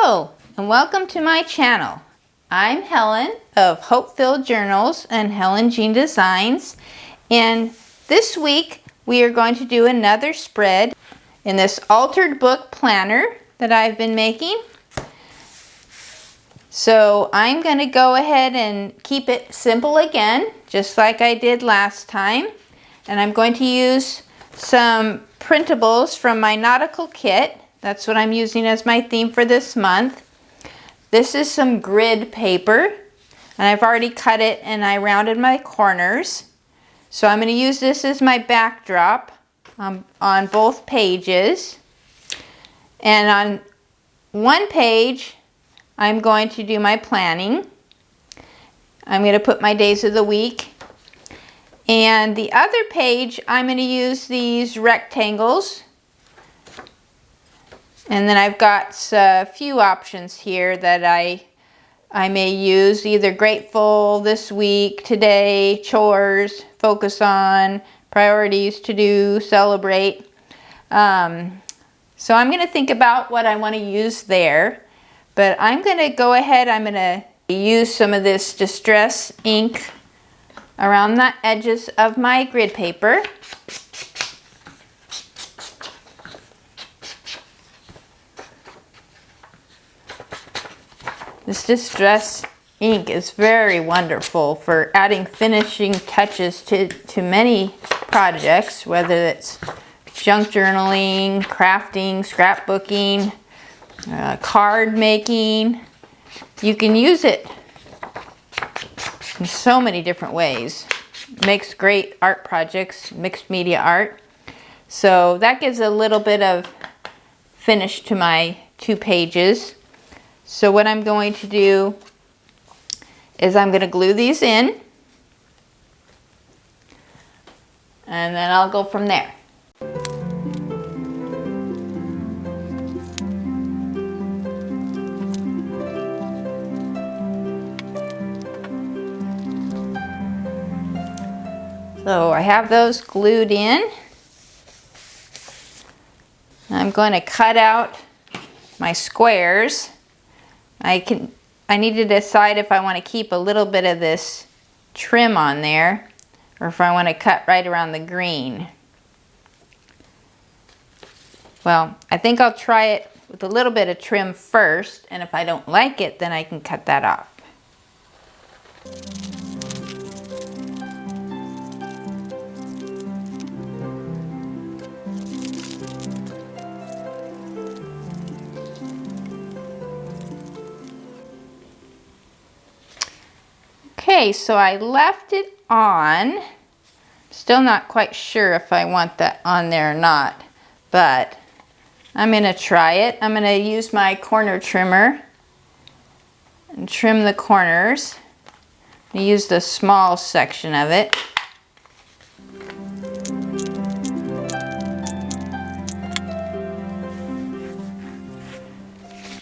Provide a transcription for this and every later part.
Hello and welcome to my channel. I'm Helen of Hope-Filled Journals and Helen Jeanne Designs, and this week we are going to do another spread in this altered book planner that I've been making. So I'm going to go ahead and keep it simple again, just like I did last time, and I'm going to use some printables from my Nautical kit. That's what I'm using as my theme for this month. This is some grid paper, and I've already cut it and I rounded my corners. So I'm going to use this as my backdrop on both pages. And on one page, I'm going to do my planning. I'm going to put my days of the week. And the other page, I'm going to use these rectangles. And then I've got a few options here that I may use, either grateful, this week, today, chores, focus on, priorities, to do, celebrate. So I'm going to think about what I want to use there. But I'm going to go ahead, I'm going to use some of this distress ink around the edges of my grid paper. This distress ink is very wonderful for adding finishing touches to many projects, whether it's junk journaling, crafting, scrapbooking, card making. You can use it in so many different ways. It makes great art projects, mixed media art. So that gives a little bit of finish to my 2 pages. So what I'm going to do is I'm going to glue these in, and then I'll go from there. So I have those glued in. I'm going to cut out my squares. I need to decide if I want to keep a little bit of this trim on there or if I want to cut right around the green. Well, I think I'll try it with a little bit of trim first, and if I don't like it, then I can cut that off. Okay, so I left it on. Still not quite sure if I want that on there or not, but I'm going to try it. I'm going to use my corner trimmer and trim the corners. I use the small section of it.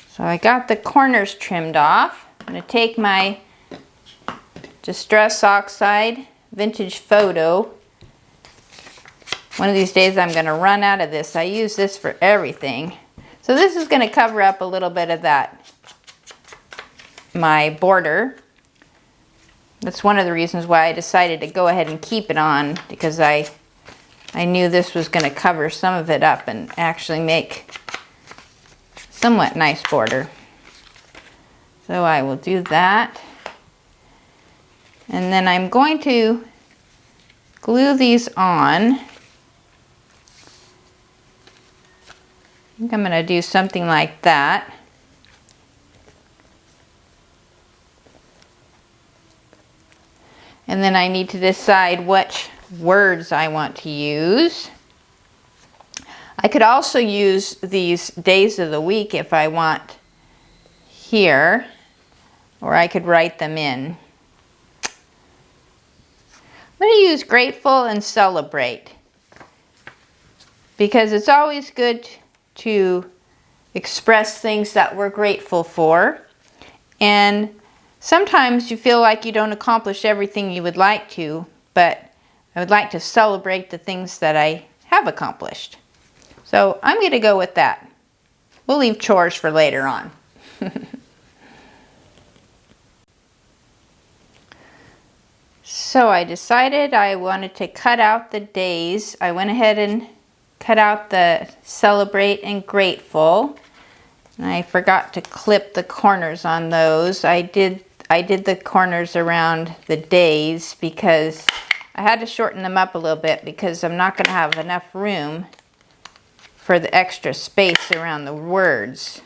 So I got the corners trimmed off. I'm going to take my Distress Oxide Vintage Photo. One of these days I'm going to run out of this. I use this for everything. So this is going to cover up a little bit of that, my border. That's one of the reasons why I decided to go ahead and keep it on, because I knew this was going to cover some of it up and actually make somewhat nice border. So I will do that. And then I'm going to glue these on. I think I'm going to do something like that. And then I need to decide which words I want to use. I could also use these days of the week if I want here, or I could write them in. I'm going to use grateful and celebrate, because it's always good to express things that we're grateful for, and sometimes you feel like you don't accomplish everything you would like to, but I would like to celebrate the things that I have accomplished. So I'm going to go with that. We'll leave chores for later on. So I decided I wanted to cut out the days. I went ahead and cut out the Celebrate and Grateful. And I forgot to clip the corners on those. I did the corners around the days because I had to shorten them up a little bit because I'm not going to have enough room for the extra space around the words.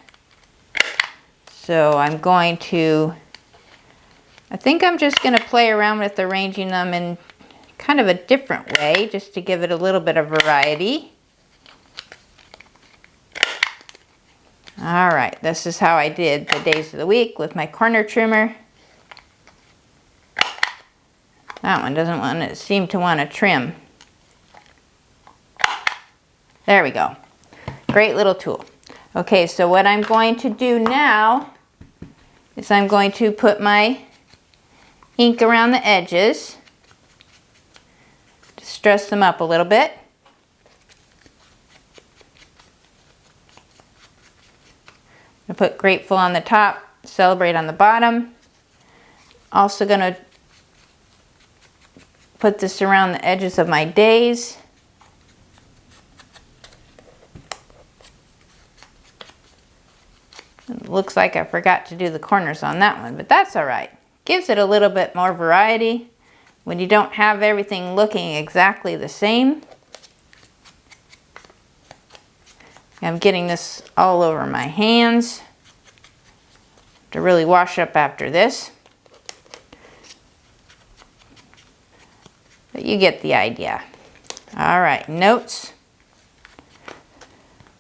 So I think I'm just going to play around with arranging them in kind of a different way just to give it a little bit of variety. All right, this is how I did the days of the week with my corner trimmer. That one doesn't seem to want to trim. There we go. Great little tool. Okay, so what I'm going to do now is I'm going to put my ink around the edges. Just stress them up a little bit. I put Grateful on the top, Celebrate on the bottom. Also going to put this around the edges of my days. It looks like I forgot to do the corners on that one, but that's all right. Gives it a little bit more variety when you don't have everything looking exactly the same. I'm getting this all over my hands to really wash up after this. But you get the idea. All right, notes.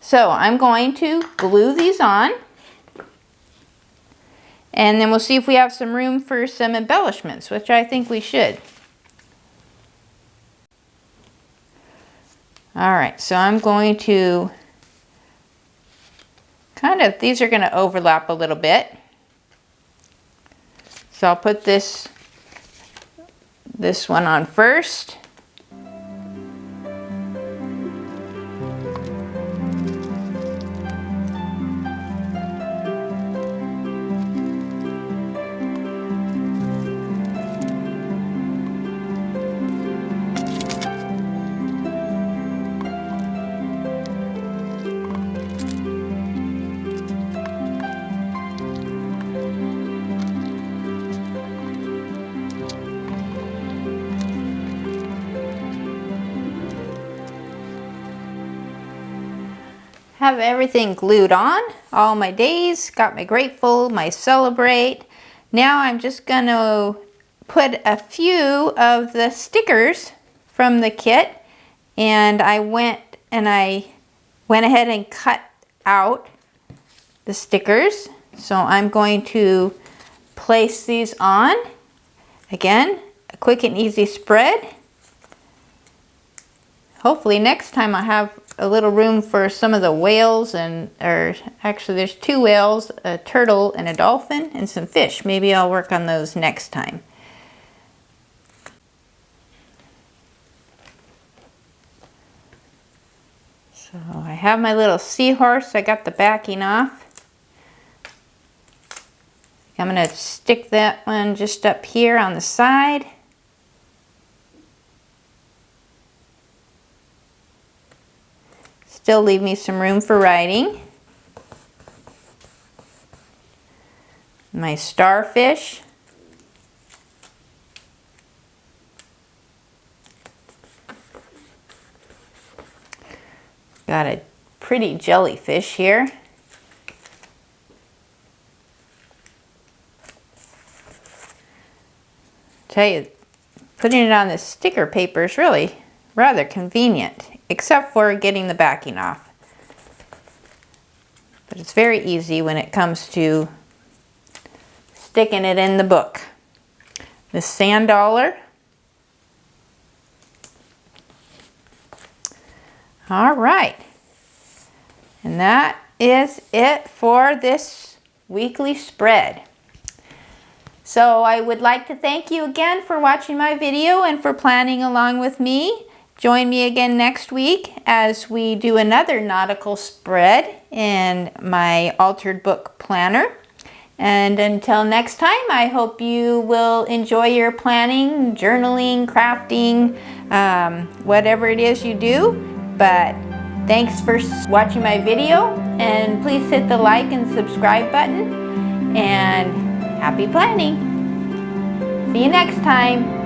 So I'm going to glue these on. And then we'll see if we have some room for some embellishments, which I think we should. All right, so I'm going to these are going to overlap a little bit. So I'll put this one on first. Have everything glued on, all my days, got my Grateful, my Celebrate. Now I'm just going to put a few of the stickers from the kit, and I went ahead and cut out the stickers. So I'm going to place these on. Again, a quick and easy spread. Hopefully next time I have a little room for some of the whales or actually there's two whales, a turtle and a dolphin, and some fish. Maybe I'll work on those next time. So I have my little seahorse. I got the backing off. I'm going to stick that one just up here on the side. Still leave me some room for writing. My starfish. Got a pretty jellyfish here. Tell you, putting it on this sticker paper is really rather convenient, except for getting the backing off. But it's very easy when it comes to sticking it in the book. The sand dollar. All right. And that is it for this weekly spread. So I would like to thank you again for watching my video and for planning along with me. Join me again next week as we do another nautical spread in my altered book planner. And until next time, I hope you will enjoy your planning, journaling, crafting, whatever it is you do. But thanks for watching my video, and please hit the like and subscribe button, and happy planning. See you next time.